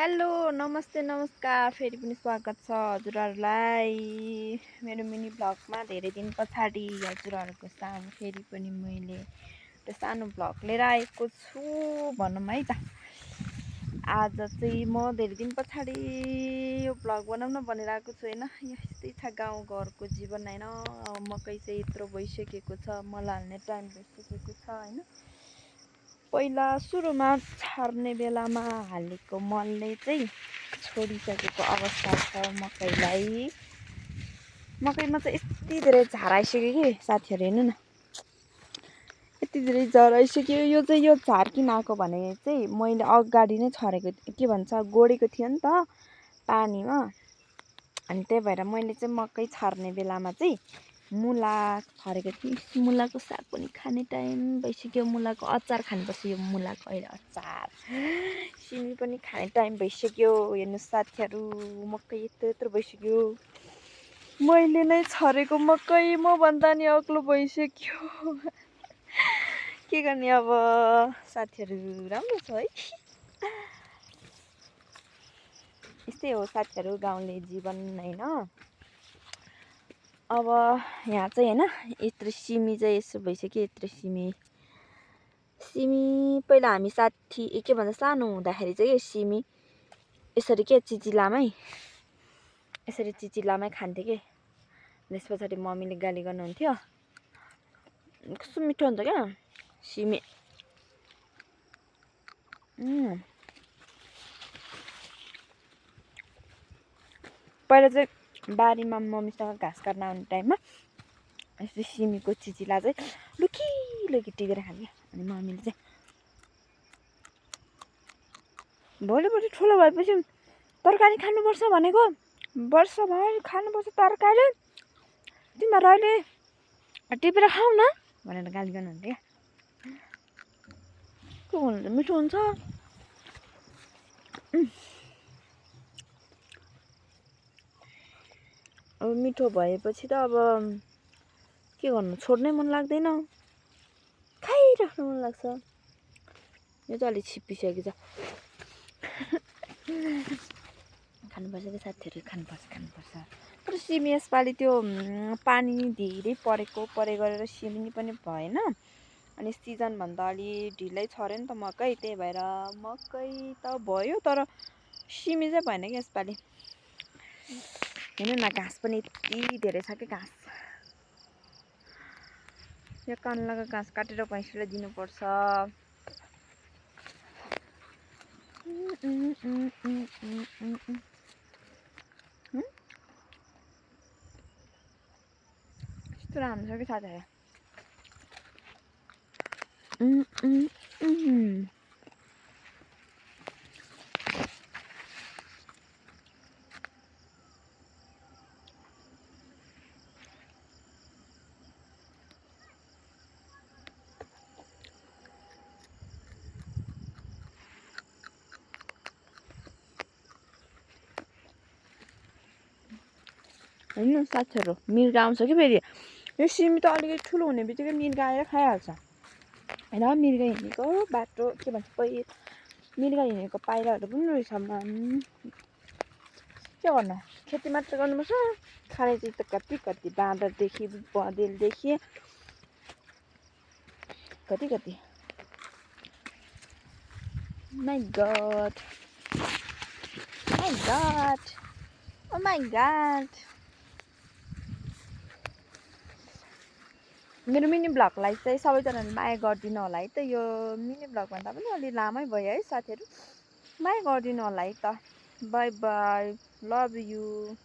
Hello नमस्ते नमस्कार फेरि पनि स्वागत छ हजुरहरूलाई मेरो मिनी ब्लगमा। धेरै दिन पछाडि हजुरहरूको सामु फेरि पनि मैले एउटा सानो ब्लग लिएर आएको छु भनौँ है त। आज चाहिँ म धेरै दिन पछाडि यो ब्लग बनाउन भनेर आएको छु होइन। यस्तै छ गाउँघरको जीवन होइन। मकै चाहिँ यत्रो भइसकेको छ, मल हाल्ने टाइम भइसकेको छ होइन। पहिला सुरुमा छर्ने बेलामा हालेको मलले चाहिँ छोडिसकेको अवस्था छ मकैलाई। मकैमा चाहिँ यति धेरै झार आइसक्यो कि साथीहरू हेर्नु न, यति धेरै झार आइसक्यो। यो झार किन आएको भने चाहिँ मैले अगाडि नै छरेको, के भन्छ, गोडेको थियो नि त पानीमा। अनि त्यही भएर मैले चाहिँ मकै छर्ने बेलामा चाहिँ मुला छरेको थिएँ। मुलाको साग पनि खाने टाइम भइसक्यो। मुलाको अचार खानुपर्छ। यो मुलाको अहिले अचार, सिमी पनि खाने टाइम भइसक्यो। हेर्नु साथीहरू, मकै यत्रो भइसक्यो। मैले नै छरेको मकै मभन्दा नि अग्लो भइसक्यो। के गर्ने अब साथीहरू, राम्रो छ है। यस्तै हो साथीहरू, गाउँले जीवन होइन। अब यहाँ चाहिँ होइन यत्रो सिमी चाहिँ यसो भइसक्यो। यत्रो सिमी पहिला हामी के भन्छ सानो हुँदाखेरि चाहिँ सिमी यसरी के चिचिलामै खान्थ्यो कि। त्यस पछाडि मम्मीले गाली गर्नुहुन्थ्यो, कस्तो मिठो हुन्छ क्या सिमी। पहिला चाहिँ बारीमा मम्मीसँग घाँस काट्न आउने टाइममा यस्तो सिमीको चिचिला चाहिँ लुकी टिपेर खान्थ्यो। अनि मम्मीले चाहिँ भोलिपल्ट ठुलो भएपछि तरकारी खानुपर्छ भनेको, वर्षभर खानुपर्छ तरकारी, तिमीहरू अहिले टिपेर खाऊ न भनेर गाली गर्नुहुन्थ्यो क्या। के भन्नु, मिठो हुन्छ। अब मिठो भएपछि त अब के गर्नु, छोड्नै मन लाग्दैन, खाइराख्नु मन लाग्छ। यो चाहिँ अलिक छिप्पिसकेको छ। खानुपर्छ कि साथीहरू, खानुपर्छ। तर सिमी यसपालि त्यो पानी धेरै परे गरेर सिमी पनि भएन। अनि सिजनभन्दा अलि ढिलै छर्यो नि त मकै, त्यही भएर मकै त भयो तर सिमी चाहिँ भएन कि यसपालि। हेर्नु न, घाँस पनि यति धेरै छ कि घाँस। यो कान्लाको घाँस काटेर भैँसीलाई दिनुपर्छ। यस्तो राम्रो छ कि साथीहरू। होइन साथीहरू, मिर्गा आउँछ कि फेरि। यो सिमी त अलिकति ठुलो हुने बित्तिकै मिर्गा आएर खाइहाल्छ होइन। मिर्गा हिँडेको बाटो, के भन्छ, मिर्गा हिँडेको पाइलाहरू पनि रहेछ। के गर्नु, खेती मात्र गर्नुपर्छ। खाने चिज त कति बाँदरदेखि बँदेलदेखि कति। My god, oh my god. मेरो मिनी ब्लगलाई चाहिँ सबैजनाले माया गरिदिनु होला है त। यो मिनी ब्लग भन्दा पनि अलि लामै भयो है साथीहरू, माया गरिदिनु होला है त। By by, love you.